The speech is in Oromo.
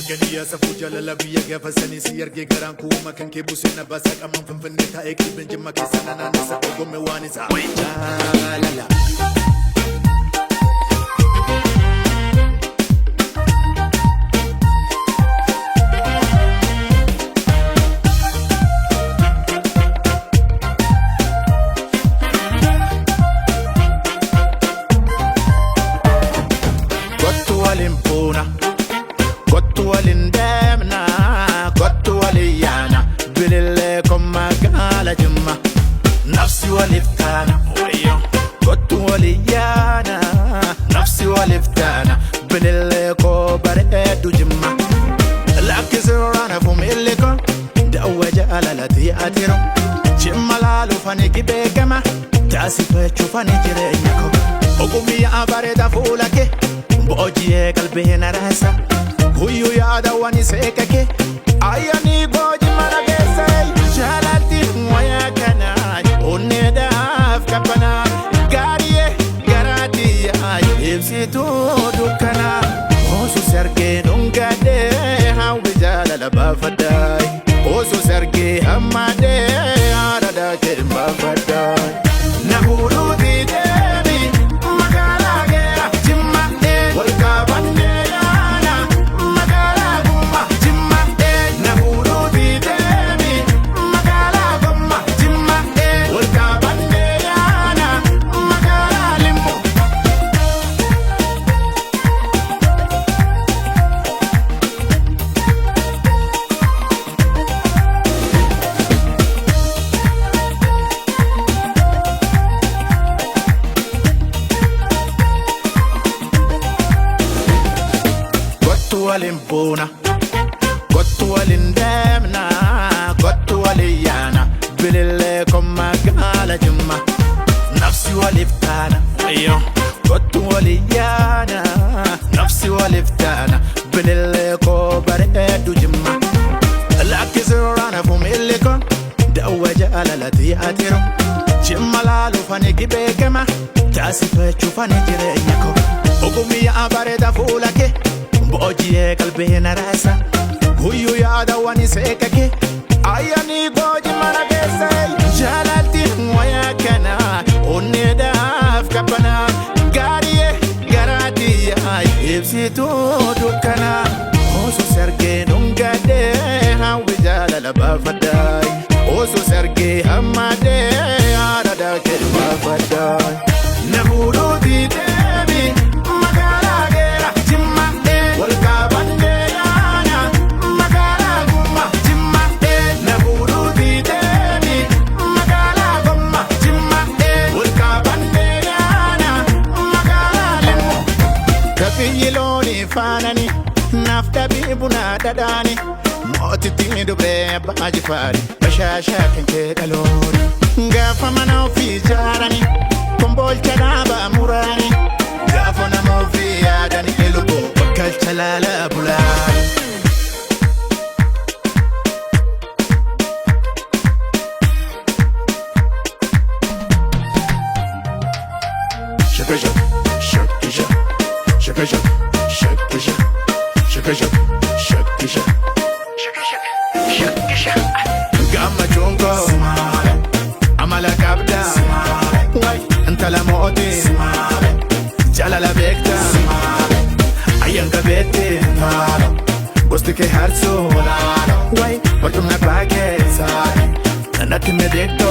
Gania safuja la biya gafa sani siyar ge garan ku makan ke busin na basa kaman fanfanne ta eki bin jima ke sanana na sa ko me wani sa la la Gottu alimpuna Gottu alindemna, gottu aliyana Bilile koma gala jimma Nafsi waliftana Gottu aliyana Nafsi waliftana Bilile ko baredu jimma Laki sirrana fumiliko Dawa jaalalati atiro Jimma lalu fani kibegama Tasife chufani jirenyako Ogumia bareda fulake Bojiye kalbina rasa Huyu yada wani sekake Ayani goji maragese Jalalti mwaya kanay Uneda afkapana Gariye garati ay Ibsi tu dukana Osu serge nungade Hawi jalala bafaday Osu serge hamade Arada jemba faday Nahuru didemi Magalage Jimma Walkabande Alimpuna Gottu alindemna Gottu aliyana Bilile koma gala jimma Nafsi waliftana Gottu aliyana Nafsi waliftana Bilile ko baredu jimma Laki sirrana fumiliko Dawa jaalalati atiro Jimma lalu fani kibegama Tasife chufani jirenyako Ogumia bareda fulake Bojiye kalbina rasa Huyu yada wani sekake Ayani goji maragese Jalalti mwaya kana Uneda afkapana Gariye garati ay Ibsi tu dukana Osu serge nungade Hawi jalala bafaday Osu serge hamade Arada kelma faday Nahuru didemi Magalagera Jimma Walkabande yana Magala gumma Jimma Nahuru didemi Magala gumma Jimma Walkabande yana Magala limu Kapiyiloni fanani Nafta bibuna dadani Moti tini dubre baji fari Bashasha kenke kalori Gafa mana ufi jarani Kumbol chanaba murani Gafa na mofi yadani elubo Kalchalala bulani Shaka shaka, shaka shaka Shaka shaka, shaka shaka Shaka shaka, shaka shaka Shaka shaka Gama chungo Amala kabda Antala moti Jalala bekta Ayanka bete Gusti ke harso Wai, watum na pake Nanati me dekto